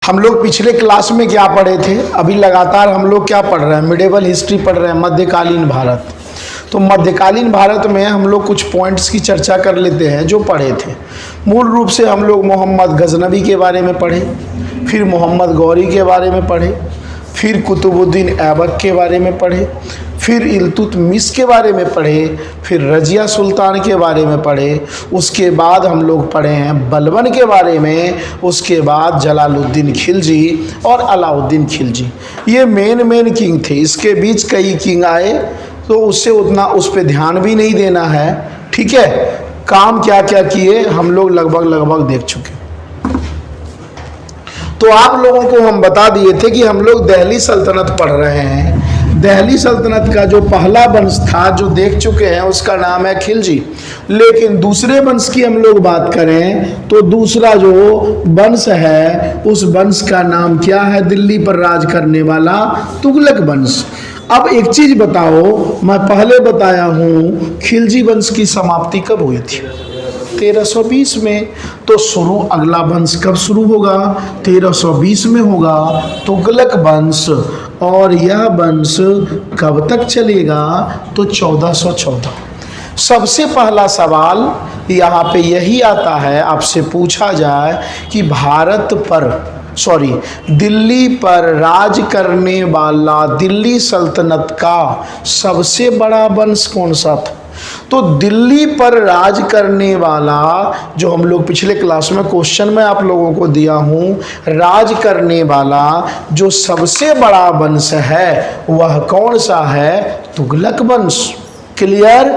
हम लोग पिछले क्लास में क्या पढ़े थे? अभी लगातार हम लोग क्या पढ़ रहे हैं? मिडिवल हिस्ट्री पढ़ रहे हैं, मध्यकालीन भारत। तो मध्यकालीन भारत में हम लोग कुछ पॉइंट्स की चर्चा कर लेते हैं जो पढ़े थे। मूल रूप से हम लोग मोहम्मद गजनवी के बारे में पढ़े, फिर मोहम्मद गौरी के बारे में पढ़े, फिर कुतुबुद्दीन ऐबक के बारे में पढ़े, फिर इल्तुतमिश के बारे में पढ़े, फिर रजिया सुल्तान के बारे में पढ़े, उसके बाद हम लोग पढ़े हैं बलबन के बारे में, उसके बाद जलालुद्दीन खिलजी और अलाउद्दीन खिलजी। ये मेन किंग थे। इसके बीच कई किंग आए तो उससे उतना उस पर ध्यान भी नहीं देना है, ठीक है। काम क्या क्या किए हम लोग लगभग देख चुके। तो आप लोगों को हम बता दिए थे कि हम लोग दिल्ली सल्तनत पढ़ रहे हैं। दिल्ली सल्तनत का जो पहला वंश था जो देख चुके हैं उसका नाम है खिलजी। लेकिन दूसरे वंश की हम लोग बात करें तो दूसरा जो वंश है उस वंश का नाम क्या है? दिल्ली पर राज करने वाला तुगलक वंश। अब एक चीज बताओ, मैं पहले बताया हूं खिलजी वंश की समाप्ति कब हुई थी? 1320 में। तो शुरू अगला वंश कब शुरू होगा? 1320 में होगा तुगलक वंश। और यह वंश कब तक चलेगा? तो 1414। सबसे पहला सवाल यहाँ पे यही आता है, आपसे पूछा जाए कि दिल्ली पर राज करने वाला दिल्ली सल्तनत का सबसे बड़ा वंश कौन सा था? तो दिल्ली पर राज करने वाला जो हम लोग पिछले क्लास में क्वेश्चन में आप लोगों को दिया हूं, राज करने वाला जो सबसे बड़ा वंश है वह कौन सा है? तुगलक वंश। क्लियर?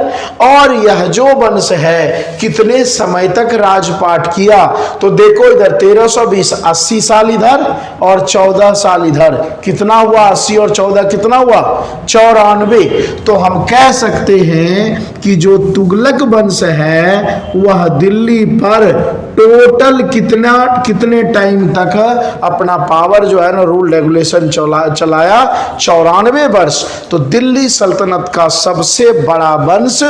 और यह जो वंश है कितने समय तक राजपाट किया? तो देखो इधर 1320, 80 साल इधर और 14 साल इधर, कितना हुआ? 80 और 14 कितना हुआ? 94। तो हम कह सकते हैं कि जो तुगलक वंश है वह दिल्ली पर टोटल कितने टाइम तक अपना पावर जो है ना, रूल रेगुलेशन चलाया? 94 वर्ष। तो दिल्ली सल्तनत का सबसे बड़ा वंश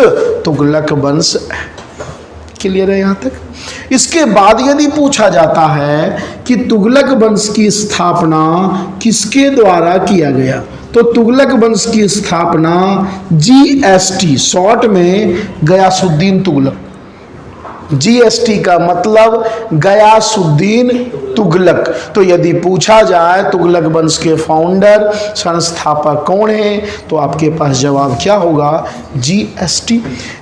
तुगलक वंश है। क्लियर है यहां तक? इसके बाद यदि पूछा जाता है कि तुगलक वंश की स्थापना किसके द्वारा किया गया, तो तुगलक वंश की स्थापना GST शॉर्ट में गयासुद्दीन तुगलक। GST का मतलब गयासुद्दीन तुगलक। तो यदि पूछा जाए तुगलक वंश के फाउंडर संस्थापक कौन है तो आपके पास जवाब क्या होगा? GST।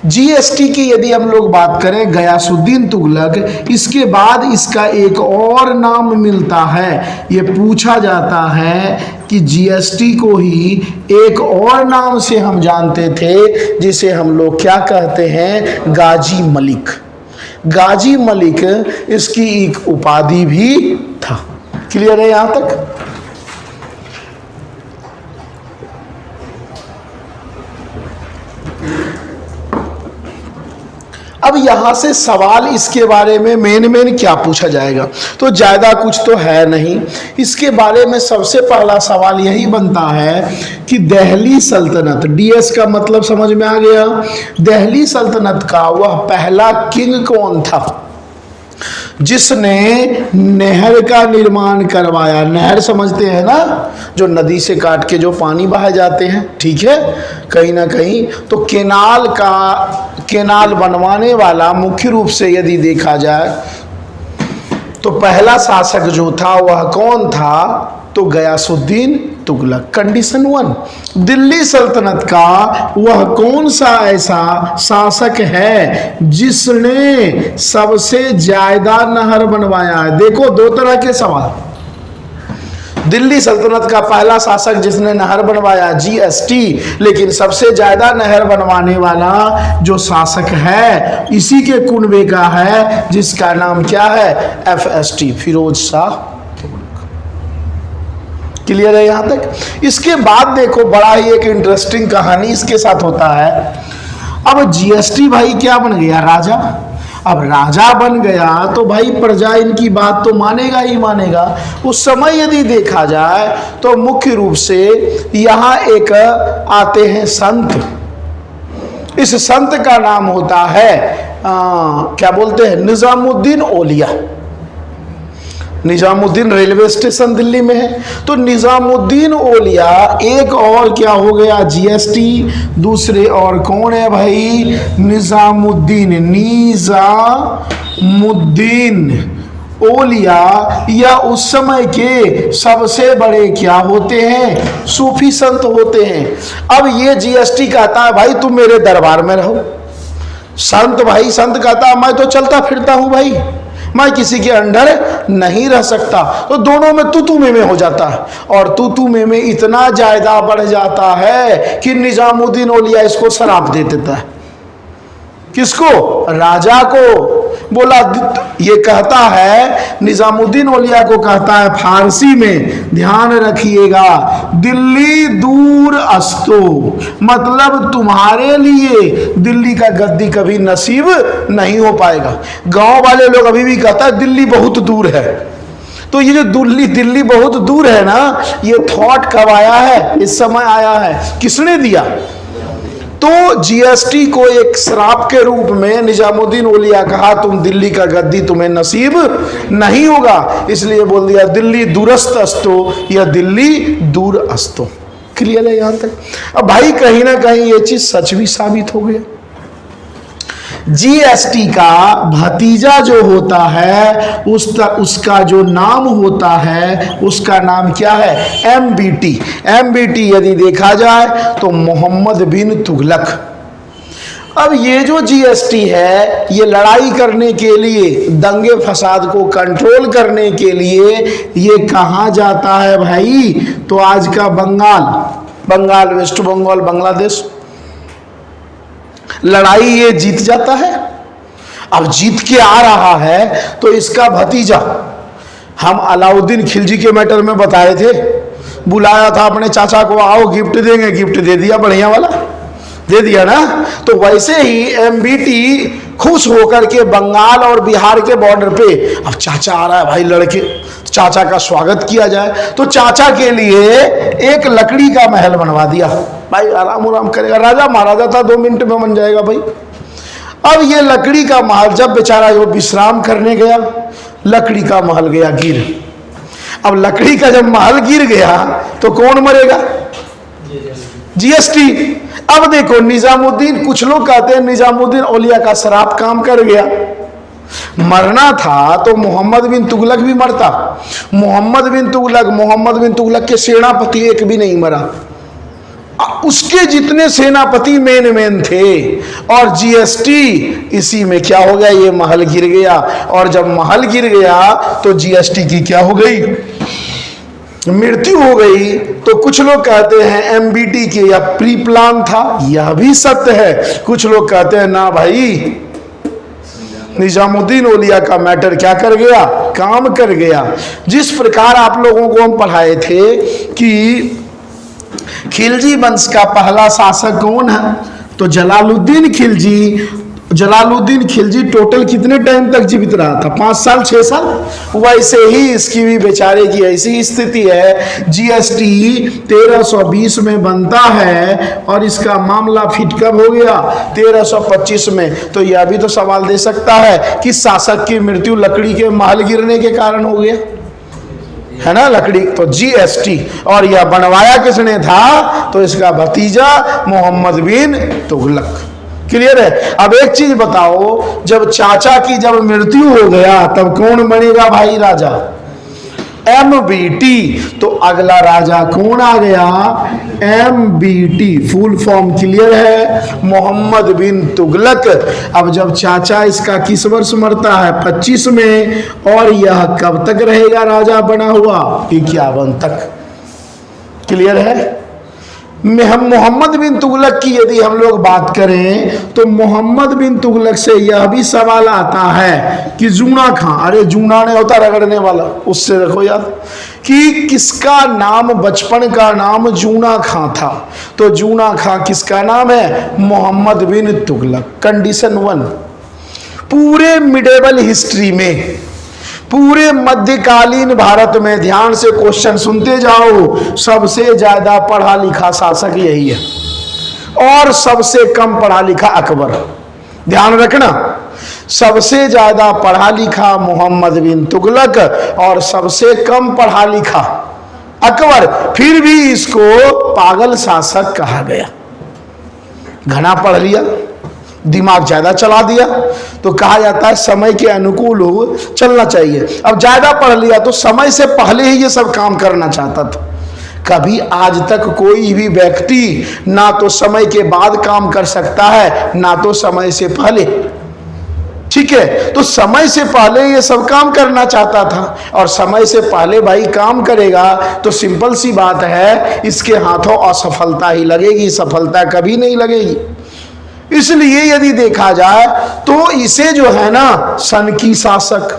GST की यदि हम लोग बात करें गयासुद्दीन तुगलक, इसके बाद इसका एक और नाम मिलता है। ये पूछा जाता है कि GST को ही एक और नाम से हम जानते थे जिसे हम लोग क्या कहते हैं? गाजी मलिक। गाजी मलिक इसकी एक उपाधि भी था। क्लियर है यहां तक? अब यहां से सवाल इसके बारे में मेन क्या पूछा जाएगा? तो ज्यादा कुछ तो है नहीं। इसके बारे में सबसे पहला सवाल यही बनता है कि दिल्ली सल्तनत, DS का मतलब समझ में आ गया? दिल्ली सल्तनत का वह पहला किंग कौन था जिसने नहर का निर्माण करवाया? नहर समझते हैं ना, जो नदी से काट के जो पानी बहाए जाते हैं, ठीक है, कहीं ना कहीं। तो केनाल बनवाने वाला मुख्य रूप से यदि देखा जाए तो पहला शासक जो था वह कौन था? तो गयासुद्दीन तुगलक। कंडीशन 1, दिल्ली सल्तनत का वह कौन सा ऐसा शासक है जिसने सबसे ज्यादा नहर बनवाया है? देखो दो तरह के सवाल। दिल्ली सल्तनत का पहला शासक जिसने नहर बनवाया GST, लेकिन सबसे ज्यादा नहर बनवाने वाला जो शासक है इसी के कुनबे का है जिसका नाम क्या है? FST, फिरोज शाह। क्लियर है यहां तक? इसके बाद देखो बड़ा ही एक इंटरेस्टिंग कहानी इसके साथ होता है। अब GST भाई क्या बन गया? राजा। अब राजा बन गया तो भाई प्रजा इनकी बात तो मानेगा ही मानेगा। उस समय यदि देखा जाए तो मुख्य रूप से यहां एक आते हैं संत। इस संत का नाम होता है क्या बोलते हैं? निजामुद्दीन औलिया। निजामुद्दीन रेलवे स्टेशन दिल्ली में है। तो निजामुद्दीन औलिया, एक और क्या हो गया जीएसटी, दूसरे और कौन है भाई, निजामुद्दीन, निजामुद्दीन औलिया या उस समय के सबसे बड़े क्या होते हैं, सूफी संत होते हैं। अब ये जीएसटी कहता है भाई तुम मेरे दरबार में रहो, संत भाई संत कहता है मैं तो चलता फिरता हूं भाई, मैं किसी के अंडर नहीं रह सकता। तो दोनों में तू में हो जाता है, और तू में इतना ज्यादा बढ़ जाता है कि निजामुद्दीन औलिया इसको शराप दे देता है। किसको, राजा को। बोला, ये कहता है निजामुद्दीन औलिया को कहता है फारसी में, ध्यान रखिएगा, दिल्ली दूर अस्तो, मतलब तुम्हारे लिए दिल्ली का गद्दी कभी नसीब नहीं हो पाएगा। गांव वाले लोग अभी भी कहता है दिल्ली बहुत दूर है। तो ये जो दिल्ली बहुत दूर है ना, ये थॉट कब आया है, इस समय आया है। किसने दिया, तो जीएसटी को एक श्राप के रूप में निजामुद्दीन औलिया कहा तुम दिल्ली का गद्दी तुम्हें नसीब नहीं होगा, इसलिए बोल दिया दिल्ली दूरस्थ अस्तो या दिल्ली दूर अस्तो। क्लियर है यहां तक। अब भाई कहीं ना कहीं ये चीज सच भी साबित हो गया। जीएसटी का भतीजा जो होता है उसका जो नाम होता है उसका नाम क्या है, एमबीटी। एमबीटी यदि देखा जाए तो मोहम्मद बिन तुगलक। अब ये जो जीएसटी है ये लड़ाई करने के लिए, दंगे फसाद को कंट्रोल करने के लिए ये कहाँ जाता है भाई, तो आज का बंगाल, वेस्ट बंगाल, बांग्लादेश, लड़ाई ये जीत जाता है। अब जीत के आ रहा है तो इसका भतीजा, हम अलाउद्दीन खिलजी के मैटर में बताए थे, बुलाया था अपने चाचा को, आओ गिफ्ट देंगे, गिफ्ट दे दिया, बढ़िया वाला दे दिया ना। तो वैसे ही एमबीटी खुश होकर के बंगाल और बिहार के बॉर्डर पे, अब चाचा आ रहा है भाई लड़के, चाचा का स्वागत किया जाए, तो चाचा के लिए एक लकड़ी का महल बनवा दिया। भाई आराम करेगा, राजा महाराजा था, 2 मिनट में बन जाएगा भाई। अब ये लकड़ी का महल, जब बेचारा वो विश्राम करने गया, लकड़ी का महल गया गिर। अब लकड़ी का जब महल गिर गया तो कौन मरेगा, जीएसटी। अब देखो निजामुद्दीन, कुछ लोग कहते हैं निजामुद्दीन औलिया का शराब काम कर गया। मरना था तो मोहम्मद बिन तुगलक भी मरता। मोहम्मद बिन तुगलक के सेनापति एक भी नहीं मरा, उसके जितने सेनापति मेन थे। और जीएसटी इसी में क्या हो गया, ये महल गिर गया। और जब महल गिर गया तो जीएसटी की क्या हो गई, मृत्यु हो गई। तो कुछ लोग कहते हैं एमबीटी के या प्री प्लान था, यह भी सत्य है। कुछ लोग कहते हैं ना भाई, निजामुद्दीन औलिया का मैटर क्या कर गया, काम कर गया। जिस प्रकार आप लोगों को हम पढ़ाए थे कि खिलजी वंश का पहला शासक कौन है, तो जलालुद्दीन खिलजी। जलालुद्दीन खिलजी टोटल कितने टाइम तक जीवित रहा था, 5 साल 6 साल। वैसे ही इसकी भी बेचारे की ऐसी स्थिति है। जीएसटी 1320 में बनता है और इसका मामला फिट कब हो गया, 1325 में। तो यह भी तो सवाल दे सकता है कि शासक की मृत्यु लकड़ी के महल गिरने के कारण हो गया, है ना, लकड़ी। तो जीएसटी, और यह बनवाया किसने था, तो इसका भतीजा मोहम्मद बिन तुगलक। क्लियर है। अब एक चीज बताओ, जब चाचा की जब मृत्यु हो गया तब कौन बनेगा भाई राजा, एमबीटी। तो अगला राजा कौन आ गया, एमबीटी, फुल फॉर्म क्लियर है, मोहम्मद बिन तुगलक। अब जब चाचा इसका किस वर्ष मरता है, 25 में, और यह कब तक रहेगा राजा बना हुआ, 51 तक। क्लियर है। हम मोहम्मद बिन तुगलक की यदि हम लोग बात करें तो मोहम्मद बिन तुगलक से यह भी सवाल आता है कि जूना खां, अरे जूना ने होता रगड़ने वाला, उससे रखो याद, कि किसका नाम, बचपन का नाम जूना खां था। तो जूना खां किसका नाम है, मोहम्मद बिन तुगलक। कंडीशन 1, पूरे मिडेवल हिस्ट्री में, पूरे मध्यकालीन भारत में, ध्यान से क्वेश्चन सुनते जाओ, सबसे ज्यादा पढ़ा लिखा शासक यही है और सबसे कम पढ़ा लिखा अकबर। ध्यान रखना, सबसे ज्यादा पढ़ा लिखा मोहम्मद बिन तुगलक और सबसे कम पढ़ा लिखा अकबर, फिर भी इसको पागल शासक कहा गया। घना पढ़ लिया, दिमाग ज्यादा चला दिया, तो कहा जाता है समय के अनुकूल हो चलना चाहिए। अब ज्यादा पढ़ लिया तो समय से पहले ही ये सब काम करना चाहता था। कभी आज तक कोई भी व्यक्ति ना तो समय के बाद काम कर सकता है ना तो समय से पहले, ठीक है। तो समय से पहले ये सब काम करना चाहता था, और समय से पहले भाई काम करेगा तो सिंपल सी बात है, इसके हाथों असफलता ही लगेगी, सफलता कभी नहीं लगेगी। इसलिए यदि देखा जाए तो इसे जो है ना सनकी शासक,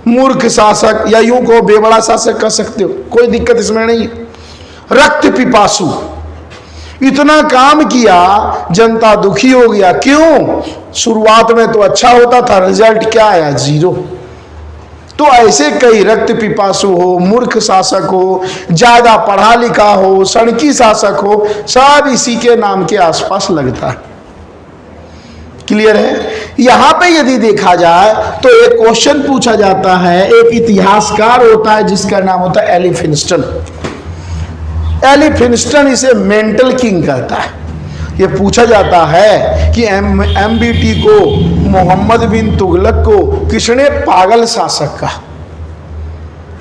मूर्ख शासक, या यूं को बेबड़ा शासक कह सकते हो, कोई दिक्कत इसमें नहीं। रक्त पिपासु, इतना काम किया, जनता दुखी हो गया। क्यों? शुरुआत में तो अच्छा होता था, रिजल्ट क्या आया? जीरो। तो ऐसे कई रक्त पिपासु हो, मूर्ख शासक हो, ज्यादा पढ़ा लिखा हो, सनकी शासक हो, सब इसी के नाम के आसपास लगता है। क्लियर है? यहां पे यदि देखा जाए तो एक क्वेश्चन पूछा जाता है, एक इतिहासकार होता है जिसका नाम होता है एलिफिंस्टन। एलिफिंस्टन इसे मेंटल किंग कहता है। ये पूछा जाता है कि एमबीटी को, मोहम्मद बिन तुगलक को किसने पागल शासक कहा?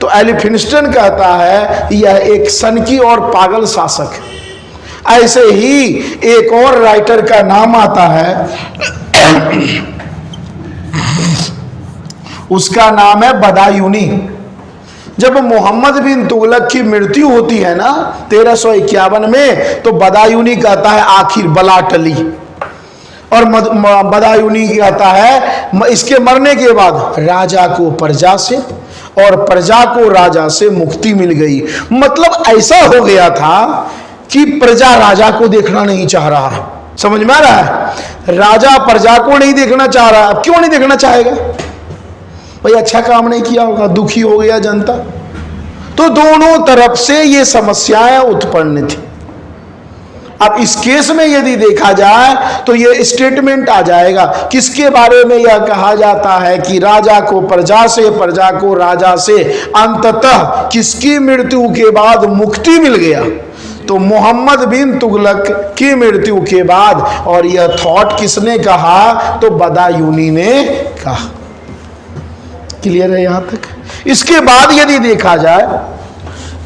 तो एलिफिंस्टन कहता है यह एक सनकी और पागल शासक है। ऐसे ही एक और राइटर का नाम आता है, उसका नाम है बदायूनी। जब मोहम्मद बिन तुगलक की मृत्यु होती है ना 1351 में, तो बदायूनी कहता है आखिर बला टली, और बदायूनी कहता है इसके मरने के बाद राजा को प्रजा से और प्रजा को राजा से मुक्ति मिल गई। मतलब ऐसा हो गया था कि प्रजा राजा को देखना नहीं चाह रहा है। समझ में आ रहा है? राजा प्रजा को नहीं देखना चाह रहा। अब क्यों नहीं देखना चाहेगा भाई? अच्छा काम नहीं किया होगा, दुखी हो गया जनता। तो दोनों तरफ से ये समस्याएं उत्पन्न थी। अब इस केस में यदि देखा जाए तो ये स्टेटमेंट आ जाएगा, किसके बारे में यह कहा जाता है कि राजा को प्रजा से, प्रजा को राजा से, अंततः किसकी मृत्यु के बाद मुक्ति मिल गया? तो मोहम्मद बिन तुगलक की मृत्यु के बाद। और यह थॉट किसने कहा? तो बदायूनी ने कहा। क्लियर है यहां तक? इसके बाद यदि देखा जाए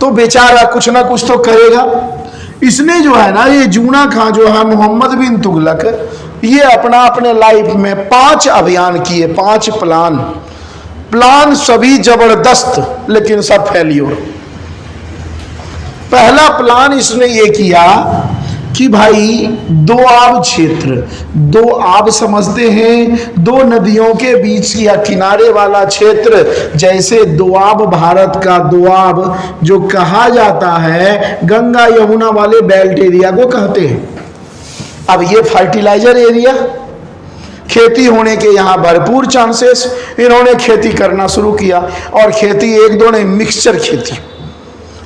तो बेचारा कुछ ना कुछ तो करेगा। इसने जो है ना, ये जूना खां जो है मोहम्मद बिन तुगलक, ये अपने लाइफ में 5 अभियान किए, 5 प्लान सभी जबरदस्त, लेकिन सब फेल्योर। पहला प्लान इसने ये किया कि भाई दोआब क्षेत्र, दोआब समझते हैं, 2 नदियों के बीच या किनारे वाला क्षेत्र, जैसे दोआब, भारत का दोआब जो कहा जाता है, गंगा यमुना वाले बेल्ट एरिया को कहते हैं। अब ये फर्टिलाइजर एरिया, खेती होने के यहाँ भरपूर चांसेस, इन्होंने खेती करना शुरू किया। और खेती एक दो नहीं, मिक्सचर खेती।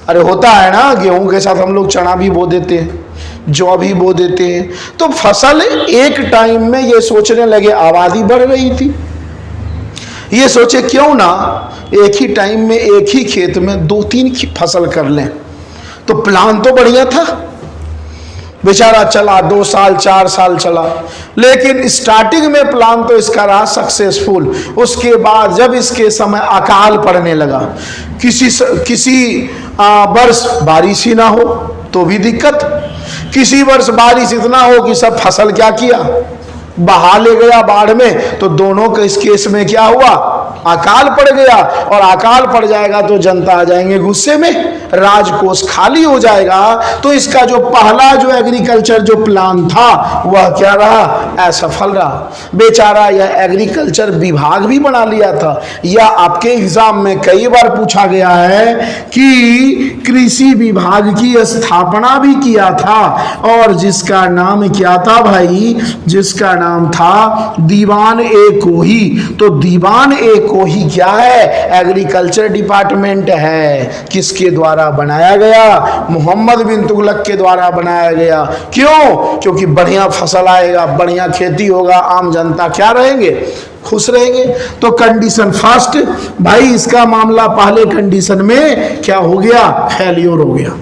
अरे होता है ना, गेहूं के साथ हम लोग चना भी बो देते हैं, जौ भी बो देते हैं। तो फसल एक टाइम में ये सोचने लगे, आबादी बढ़ रही थी, ये सोचे क्यों ना एक ही टाइम में एक ही खेत में 2-3 फसल कर लें। तो प्लान तो बढ़िया था, बेचारा चला 2 साल 4 साल चला, लेकिन स्टार्टिंग में प्लान तो इसका रहा सक्सेसफुल। उसके बाद जब इसके समय अकाल पड़ने लगा, किसी वर्ष बारिश ही ना हो तो भी दिक्कत, किसी वर्ष बारिश इतना हो कि सब फसल क्या किया, बहा ले गया बाढ़ में। तो दोनों के इस केस में क्या हुआ? अकाल पड़ गया। और अकाल पड़ जाएगा तो जनता आ जाएंगे गुस्से में, राजकोष खाली हो जाएगा। तो इसका जो पहला जो एग्रीकल्चर जो प्लान था वह क्या रहा? असफल रहा। बेचारा यह एग्रीकल्चर विभाग भी बना लिया था। यह आपके एग्जाम में कई बार पूछा गया है कि कृषि विभाग की स्थापना भी किया था, और जिसका नाम क्या था भाई? जिसका नाम था दीवान ए कोही। तो दीवान ए कोही क्या है? एग्रीकल्चर डिपार्टमेंट है। किसके द्वारा द्वारा बनाया गया, मोहम्मद बिन तुगलक के द्वारा बनाया गया। क्यों? क्योंकि बढ़िया फसल आएगा, बढ़िया खेती होगा, आम जनता क्या रहेंगे, खुश रहेंगे। तो कंडीशन फर्स्ट भाई, इसका मामला पहले कंडीशन में क्या हो गया, फेल्योर हो गया।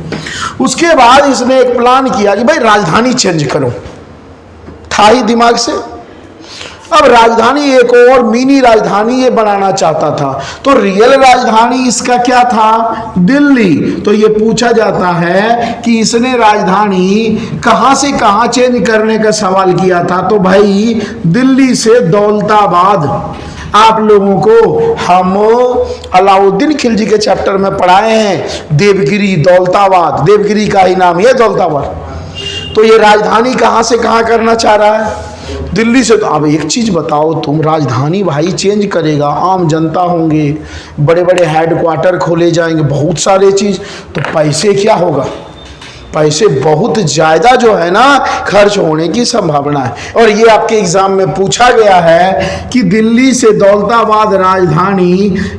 उसके बाद इसने एक प्लान किया कि भाई राजधानी चेंज करो, था ही दिमाग से। अब राजधानी एक और मिनी राजधानी ये बनाना चाहता था। तो रियल राजधानी इसका क्या था, दिल्ली। तो ये पूछा जाता है कि इसने राजधानी कहां से कहां चेंज करने का सवाल किया था। तो भाई दिल्ली से दौलताबाद। आप लोगों को हम अलाउद्दीन खिलजी के चैप्टर में पढ़ाए हैं, देवगिरी दौलताबाद, देवगिरी का ही नाम है दौलताबाद। तो ये राजधानी कहां से कहां करना चाह रहा है, दिल्ली से। तो अब एक चीज बताओ, तुम राजधानी भाई चेंज करेगा, आम जनता होंगे, बड़े बड़े हेडक्वार्टर खोले जाएंगे, बहुत सारे चीज, तो पैसे क्या होगा, पैसे बहुत ज्यादा जो है ना खर्च होने की संभावना है। और ये आपके एग्जाम में पूछा गया है कि दिल्ली से दौलताबाद राजधानी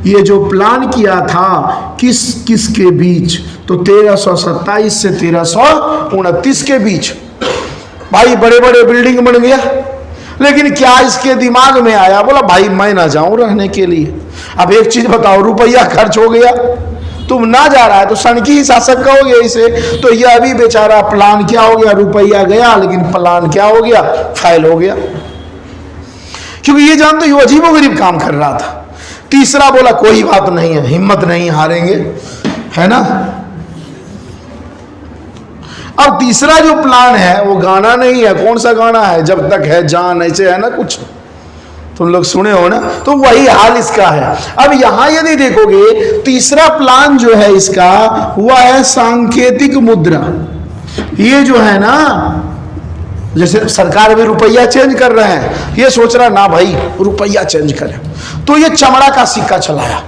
ये जो प्लान किया था किस किस के बीच, तो 1327 से 1329 के बीच। भाई बड़े बड़े बिल्डिंग बन गया, लेकिन क्या इसके दिमाग में आया, बोला भाई मैं ना जाऊं रहने के लिए। अब एक चीज बताओ, रुपया खर्च हो गया, तुम ना जा रहा है तो सनकी ही शासक कहोगे इसे। तो यह अभी बेचारा प्लान क्या हो गया, रुपया गया लेकिन प्लान क्या हो गया, फेल हो गया। क्योंकि ये जानते हो अजीबोगरीब काम कर रहा था। तीसरा बोला कोई बात नहीं है, हिम्मत नहीं हारेंगे, है ना। अब तीसरा जो प्लान है वो गाना नहीं है, कौन सा गाना है, जब तक है जान, ऐसे है ना कुछ, तुम लोग सुने हो ना। तो वही हाल इसका है। अब यहां यदि देखोगे, तीसरा प्लान जो है इसका वह है सांकेतिक मुद्रा। ये जो है ना, जैसे सरकार भी रुपया चेंज कर रहे हैं, ये सोच रहा ना भाई रुपया चेंज करें, तो ये चमड़ा का सिक्का चलाया,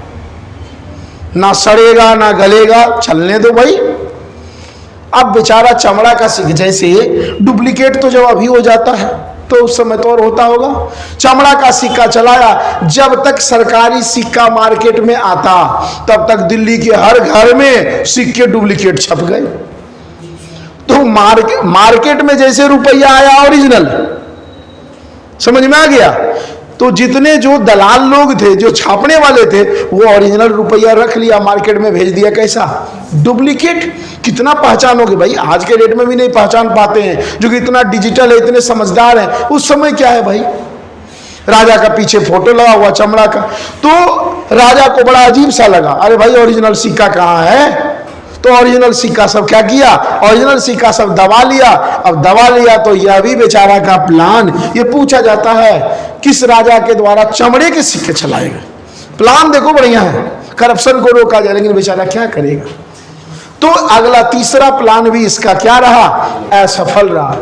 ना सड़ेगा ना गलेगा, चलने दो भाई। अब बेचारा चमड़ा का सिक्का, जैसे डुप्लीकेट तो जब अभी हो जाता है तो उस समय तो और होता होगा, चमड़ा का सिक्का चलाया। जब तक सरकारी सिक्का मार्केट में आता तब तक दिल्ली के हर घर में सिक्के डुप्लीकेट छप गए। तो मार्केट में जैसे रुपया आया ओरिजिनल, समझ में आ गया, तो जितने जो दलाल लोग थे, जो छापने वाले थे, वो ओरिजिनल रुपया रख लिया, मार्केट में भेज दिया कैसा, डुप्लीकेट। कितना पहचानोगे भाई, आज के रेट में भी नहीं पहचान पाते हैं, जो कि इतना डिजिटल है, इतने समझदार हैं। उस समय क्या है भाई, राजा का पीछे फोटो लगा हुआ चमड़ा का, तो राजा को बड़ा अजीब सा लगा, अरे भाई ओरिजिनल सिक्का कहाँ है। तो ओरिजिनल सिक्का सब क्या किया, ओरिजिनल सिक्का सब दबा लिया। अब दबा लिया तो यह भी बेचारा का प्लान, ये पूछा जाता है किस राजा के द्वारा चमड़े के सिक्के चलाए गए। प्लान देखो बढ़िया है, करप्शन को रोका जाए, लेकिन बेचारा क्या करेगा। तो अगला तीसरा प्लान भी इसका क्या रहा, असफल रहा।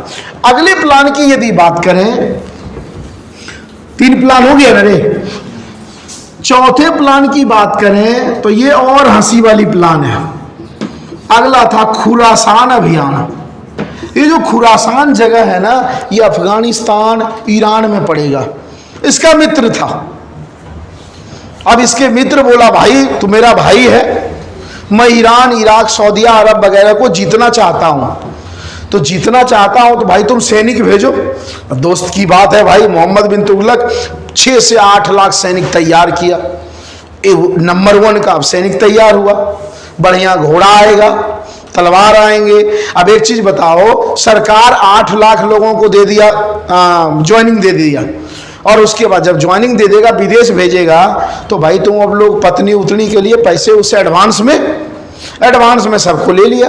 अगले प्लान की यदि बात करें, 3 प्लान हो गया ना रे, चौथे प्लान की बात करें तो ये और हंसी वाली प्लान है। अगला था खुरासान अभियान। ये जो खुरासान जगह है ना, ये अफगानिस्तान ईरान में पड़ेगा। इसका मित्र था। अब इसके मित्र बोला भाई तू मेरा भाई है, मैं ईरान, इराक, सऊदी अरब वगैरह को जीतना चाहता हूं, तो जीतना चाहता हूं तो भाई तुम सैनिक भेजो। दोस्त की बात है भाई, मोहम्मद बिन तुगलक 6 से 8 लाख सैनिक तैयार किया, नंबर 1 का सैनिक तैयार हुआ, बढ़िया घोड़ा आएगा, तलवार आएंगे। अब एक चीज बताओ, सरकार 8 लाख लोगों को दे दिया, ज्वाइनिंग दे दिया, और उसके बाद जब ज्वाइनिंग दे देगा, विदेश भेजेगा, तो भाई तुम अब लोग पत्नी उतनी के लिए पैसे उससे एडवांस में सबको ले लिया।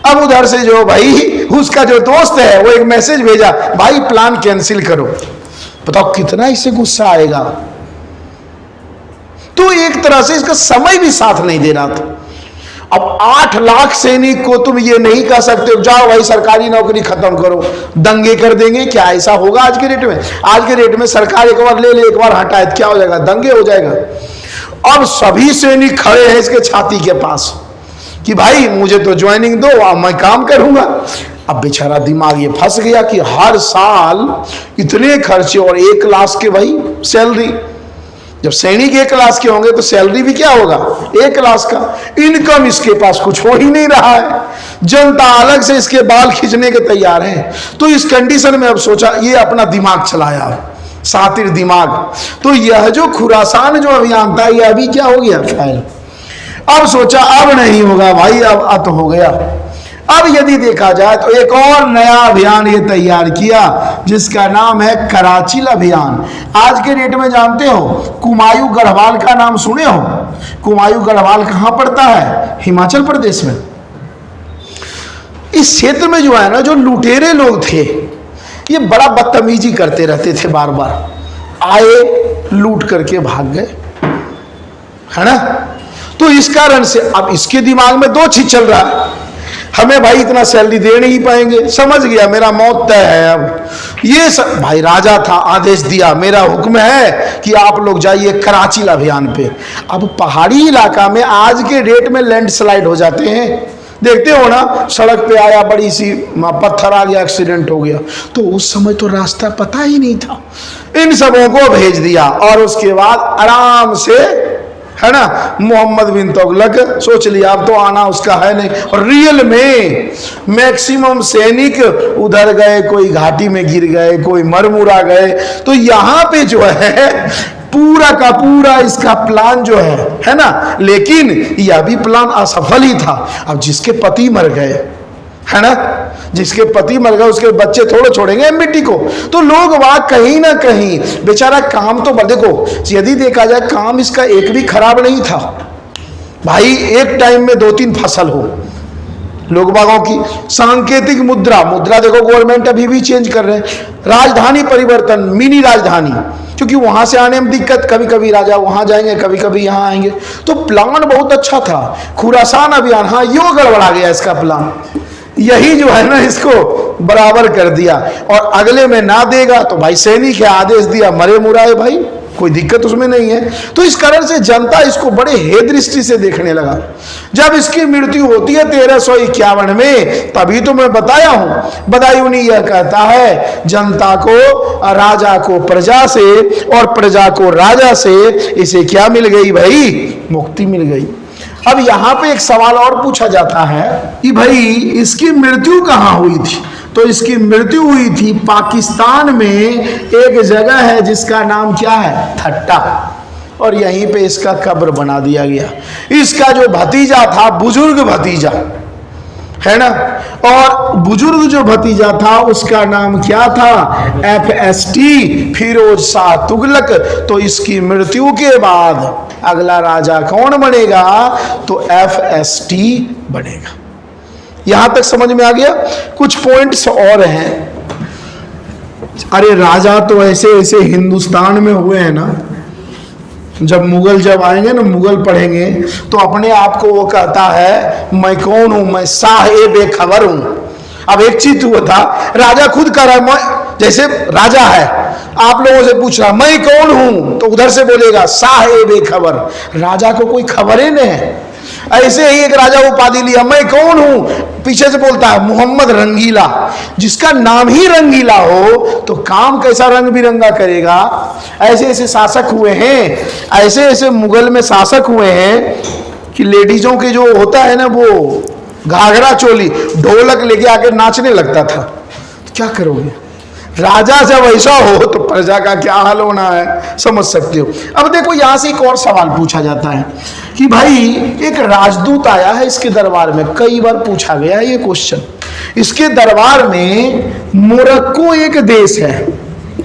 अब उधर से जो भाई उसका जो दोस्त है वो एक मैसेज भेजा, भाई प्लान कैंसिल करो। बताओ कितना इससे गुस्सा आएगा। तो एक तरह से इसका समय भी साथ नहीं दे रहा था। अब 8 लाख सैनिक को तुम ये नहीं कह सकते जाओ भाई सरकारी नौकरी खत्म करो, दंगे कर देंगे। क्या ऐसा होगा आज के रेट में? आज के रेट में सरकार एक बार ले ले, एक बार हटाए, क्या हो जाएगा, दंगे हो जाएगा। अब सभी सैनिक खड़े हैं इसके छाती के पास कि भाई मुझे तो ज्वाइनिंग दो, अब मैं काम करूंगा। अब बेचारा दिमाग ये फंस गया कि हर साल इतने खर्चे और 1 लाख के भाई सैलरी, जब सैनिक एक क्लास के होंगे तो सैलरी भी क्या होगा, एक क्लास का। इनकम इसके पास कुछ हो ही नहीं रहा है, जनता अलग से इसके बाल खींचने के तैयार है। तो इस कंडीशन में अब सोचा, ये अपना दिमाग चलाया, सातिर दिमाग। तो यह जो खुरासान जो अभियान था, यह अभी क्या हो गया, फेल। अब सोचा अब नहीं होगा भाई, अब अत हो गया। अब यदि देखा जाए तो एक और नया अभियान ये तैयार किया, जिसका नाम है कराचिल अभियान। आज के डेट में जानते हो, कुमायूं गढ़वाल का नाम सुने हो? कुमायूं गढ़वाल कहाँ पड़ता है? हिमाचल प्रदेश में। इस क्षेत्र में जो है ना, जो लुटेरे लोग थे, ये बड़ा बदतमीजी करते रहते थे, बार बार आए लूट करके भाग गए, है ना। तो इस कारण से अब इसके दिमाग में दो चीज चल रहा है, हमें भाई इतना सैलरी दे नहीं पाएंगे, समझ गया मेरा मौत तय है। अब ये सब भाई, राजा था, आदेश दिया, मेरा हुक्म है कि आप लोग जाइए कराचिल अभियान पे। अब पहाड़ी इलाका में आज के डेट में लैंडस्लाइड हो जाते हैं, देखते हो ना, सड़क पे आया, बड़ी सी पत्थर आ गया, एक्सीडेंट हो गया। तो उस समय तो रास्ता पता ही नहीं था, इन सबों को भेज दिया और उसके बाद आराम से, है ना, मोहम्मद बिन तुगलक सोच लिया अब तो आना उसका है नहीं। और रियल में मैक्सिमम सैनिक उधर गए, कोई घाटी में गिर गए, कोई मरमुरा गए। तो यहाँ पे जो है पूरा का पूरा इसका प्लान जो है ना, लेकिन यह भी प्लान असफल ही था। अब जिसके पति मर गए, है ना, जिसके पति मर गए, उसके बच्चे थोड़े छोड़ेंगे एमबीटी को। तो लोग वहां कहीं ना कहीं बेचारा काम तो देखो, यदि देखा जाए काम इसका एक भी खराब नहीं था भाई। एक टाइम में 2-3 फसल हो लोग बागों की। सांकेतिक मुद्रा देखो गवर्नमेंट अभी भी चेंज कर रहे हैं। राजधानी परिवर्तन, मिनी राजधानी, क्योंकि वहां से आने में दिक्कत, कभी कभी राजा वहां जाएंगे, कभी कभी यहाँ आएंगे। तो प्लान बहुत अच्छा था। खुरासान अभियान, हाँ यो गड़बड़ा गया इसका प्लान, यही जो है ना इसको बराबर कर दिया। और अगले में ना देगा तो भाई सैनिक है, आदेश दिया, मरे मुराए भाई, कोई दिक्कत उसमें नहीं है। तो इस कारण से जनता इसको बड़े हे दृष्टि से देखने लगा। जब इसकी मृत्यु होती है 1351 में, तभी तो मैं बताया हूं, बदायूंनी यह कहता है जनता को राजा को प्रजा से और प्रजा को राजा से, इसे क्या मिल गई भाई, मुक्ति मिल गई। अब यहां पे एक सवाल और पूछा जाता है कि भाई इसकी मृत्यु कहां हुई थी? तो इसकी मृत्यु हुई थी पाकिस्तान में, एक जगह है जिसका नाम क्या है, थट्टा, और यहीं पे इसका कब्र बना दिया गया। इसका जो भतीजा था, बुजुर्ग भतीजा, है ना, और बुजुर्ग जो भतीजा था उसका नाम क्या था, FST, फिरोज शाह तुगलक। तो इसकी मृत्यु के बाद अगला राजा कौन बनेगा, तो FST बनेगा। यहां तक समझ में आ गया? कुछ पॉइंट्स और हैं। अरे राजा तो ऐसे ऐसे हिंदुस्तान में हुए हैं ना, जब मुगल जब आएंगे ना, मुगल पढ़ेंगे तो अपने आप को वो कहता है मैं कौन हूं, मैं शाह ए बेखबर हूं। अब एक चीज हुआ था, राजा खुद कह रहा है, मैं जैसे राजा है, आप लोगों से पूछ रहा मैं कौन हूं, तो उधर से बोलेगा शाह ए बेखबर। राजा को कोई खबर ही नहीं है। ऐसे ही एक राजा उपाधि लिया, मैं कौन हूं, पीछे से बोलता है मोहम्मद रंगीला। जिसका नाम ही रंगीला हो तो काम कैसा रंग बिरंगा करेगा। ऐसे ऐसे शासक हुए हैं, ऐसे ऐसे मुगल में शासक हुए हैं कि लेडीजों के जो होता है ना, वो घाघरा चोली, ढोलक लेके आकर नाचने लगता था। तो क्या करोगे, राजा जब ऐसा हो तो प्रजा का क्या हाल होना है, समझ सकते हो। अब देखो यहां से एक और सवाल पूछा जाता है कि भाई एक राजदूत आया है इसके दरबार में, कई बार पूछा गया है ये क्वेश्चन। इसके दरबार में मोरक्को एक देश है,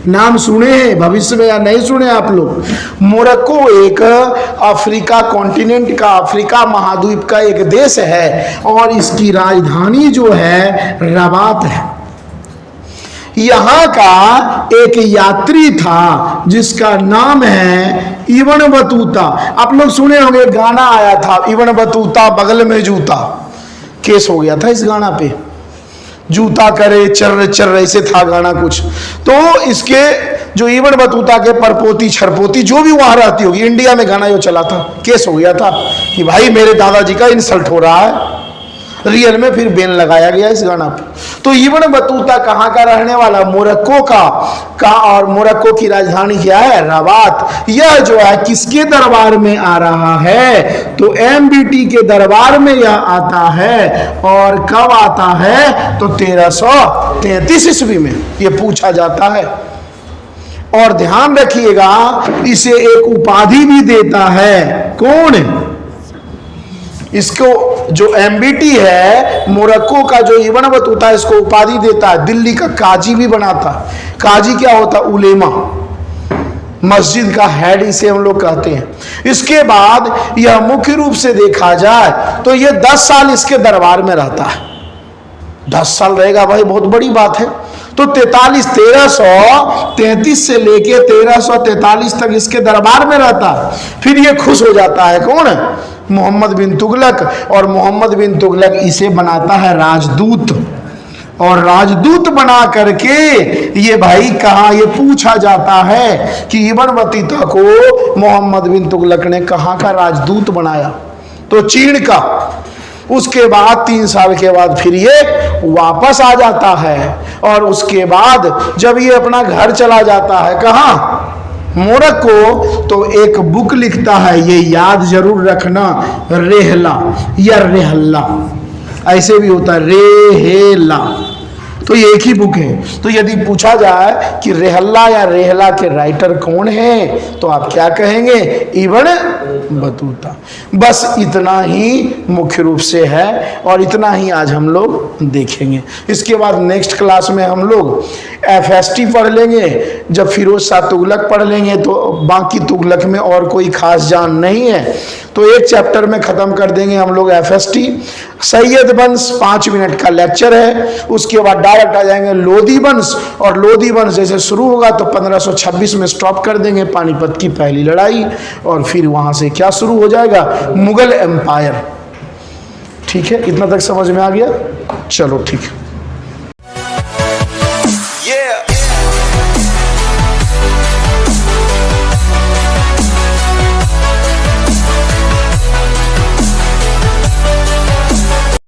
नाम सुने हैं भविष्य में या नहीं सुने आप लोग? मोरक्को एक अफ्रीका कॉन्टिनेंट का, अफ्रीका महाद्वीप का एक देश है और इसकी राजधानी जो है रबात है। यहाँ का एक यात्री था जिसका नाम है इब्न बतूता। आप लोग सुने होंगे, गाना आया था इब्न बतूता बगल में जूता, केस हो गया था इस गाना पे, जूता करे चर्र चर्र ऐसे था गाना कुछ। तो इसके जो इब्न बतूता के परपोती छरपोती जो भी वहां रहती होगी, इंडिया में गाना जो चला था, केस हो गया था कि भाई मेरे दादाजी का इंसल्ट हो रहा है। रियल में फिर बैन लगाया गया इस गाना पे। तो इब्न बतूता कहाँ का रहने वाला, मोरक्को का और मोरक्को की राजधानी क्या है, रबात। यह जो है किसके दरबार में आ रहा है, तो एमबीटी के दरबार में यह आता है। और कब आता है, तो 1333 ईस्वी में ये पूछा जाता है। और ध्यान रखिएगा इसे एक उपाधि भी देता है, कौन, इसको जो एमबीटी है मोरक्को का जो इब्न बतूता है इसको उपाधि देता है, दिल्ली का काजी भी बनाता। काजी क्या होता, उलेमा, मस्जिद का हेड इसे हम लोग कहते हैं। इसके बाद यह मुख्य रूप से देखा जाए तो यह 10 साल इसके दरबार में रहता है। 10 साल रहेगा भाई, बहुत बड़ी बात है। तो 1333 से लेके 1343 तक इसके दरबार में रहता। फिर ये खुश हो जाता है, कौन, मोहम्मद बिन तुगलक। और मोहम्मद बिन तुगलक इसे बनाता है राजदूत। और राजदूत बना करके ये भाई कहाँ, ये पूछा जाता है कि इब्न बतूता को मोहम्मद बिन तुगलक ने कहाँ का राजदूत बनाया, तो चीन का। उसके बाद 3 साल के बाद फिर ये वापस आ जाता है। और उसके बाद जब ये अपना घर चला जाता है, कहाँ, मोरक्को, तो एक बुक लिखता है, ये याद जरूर रखना, रेहला या रेहल्ला, ऐसे भी होता है, रेहेला, तो ये एक ही बुक है। तो यदि पूछा जाए कि रेहल्ला या रेहला के राइटर कौन है, तो आप क्या कहेंगे, इब्न बतूता। बस इतना ही मुख्य रूप से है और इतना ही आज हम लोग देखेंगे। इसके बाद नेक्स्ट क्लास में हम लोग एफएसटी पढ़ लेंगे। जब फिरोज शाह तुगलक पढ़ लेंगे तो बाकी तुगलक में और कोई खास जान नहीं है, तो एक चैप्टर में ख़त्म कर देंगे हम लोग एफएसटी। सैयद वंश 5 मिनट का लेक्चर है। उसके बाद डायरेक्ट आ जाएंगे लोधी वंश, और लोधी वंश जैसे शुरू होगा तो 1526 में स्टॉप कर देंगे, पानीपत की पहली लड़ाई। और फिर वहाँ से क्या शुरू हो जाएगा, मुगल एम्पायर। ठीक है, इतना तक समझ में आ गया, चलो ठीक है।